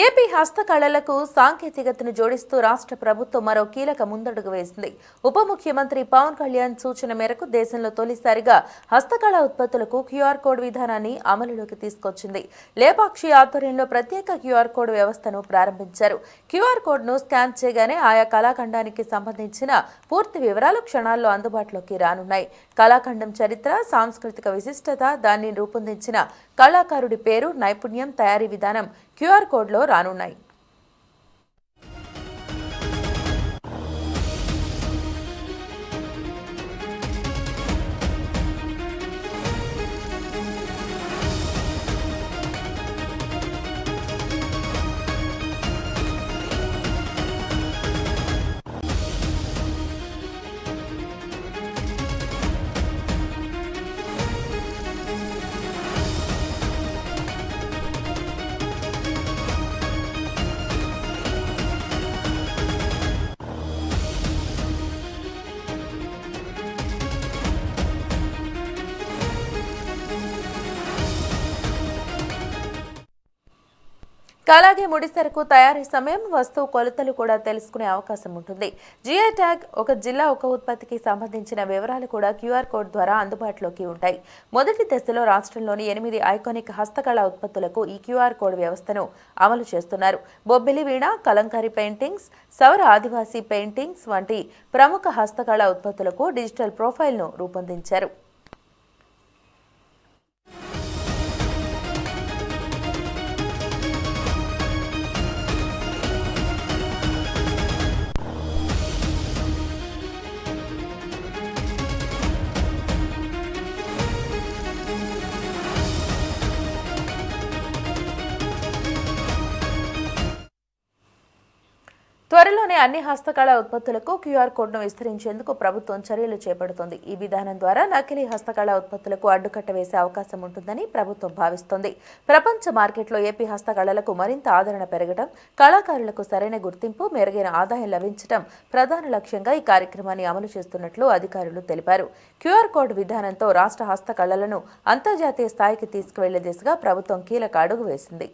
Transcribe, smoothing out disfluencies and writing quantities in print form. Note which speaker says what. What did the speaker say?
Speaker 1: AP హస్తకళలకు సాంకేతికతను జోడిస్తూ రాష్ట్ర ప్రభుత్వం మరో కీలక ముందడుగు వేసింది. ఉప ముఖ్యమంత్రి పవన్ కళ్యాణ్ సూచన మేరకు దేశంలో తొలిసారిగా హస్తకళ ఉత్పత్తులకు క్యూఆర్ కోడ్ విధానాన్ని అమలులోకి తీసుకొచ్చింది. లేపాక్షి ఆధ్వర్యంలో ప్రత్యేక క్యూఆర్ కోడ్ వ్యవస్థను ప్రారంభించారు. క్యూఆర్ కోడ్ను స్కాన్ చేయగానే ఆయా కళాఖండానికి సంబంధించిన పూర్తి వివరాలు క్షణాల్లో అందుబాటులోకి రానున్నాయి. కళాఖండం చరిత్ర, సాంస్కృతిక విశిష్టత, దాన్ని రూపొందించిన కళాకారుడి పేరు, నైపుణ్యం, తయారీ విధానం క్యూఆర్ కోడ్లో రానున్నాయి. అలాగే ముడిసరుకు తయారీ సమయం, వస్తువు కొలతలు కూడా తెలుసుకునే అవకాశం ఉంటుంది. జిఐ ట్యాగ్, ఒక జిల్లా ఒక ఉత్పత్తికి సంబంధించిన వివరాలు కూడా క్యూఆర్ కోడ్ ద్వారా అందుబాటులోకి ఉంటాయి. మొదటి దశలో రాష్ట్రంలోని 8 ఐకానిక్ హస్తకళ ఉత్పత్తులకు ఈ క్యూఆర్ కోడ్ వ్యవస్థను అమలు చేస్తున్నారు. బొబ్బిలి వీణ, కలంకారీ పెయింటింగ్స్, సౌర ఆదివాసీ పెయింటింగ్స్ వంటి ప్రముఖ హస్తకళ ఉత్పత్తులకు డిజిటల్ ప్రొఫైల్ను రూపొందించారు. త్వరలోనే అన్ని హస్తకళ ఉత్పత్తులకు క్యూఆర్ కోడ్ను విస్తరించేందుకు ప్రభుత్వం చర్యలు చేపడుతోంది. ఈ విధానం ద్వారా నకిలీ హస్తకళ ఉత్పత్తులకు అడ్డుకట్ట వేసే అవకాశం ఉంటుందని ప్రభుత్వం భావిస్తోంది. ప్రపంచ మార్కెట్లో ఏపీ హస్తకళలకు మరింత ఆదరణ పెరగడం, కళాకారులకు సరైన గుర్తింపు, మెరుగైన ఆదాయం లభించడం ప్రధాన లక్ష్యంగా ఈ కార్యక్రమాన్ని అమలు చేస్తున్నట్లు అధికారులు తెలిపారు. క్యూఆర్ కోడ్ విధానంతో రాష్ట్ర హస్తకళలను అంతర్జాతీయ స్థాయికి తీసుకువెళ్లే దిశగా ప్రభుత్వం కీలక అడుగు వేసింది.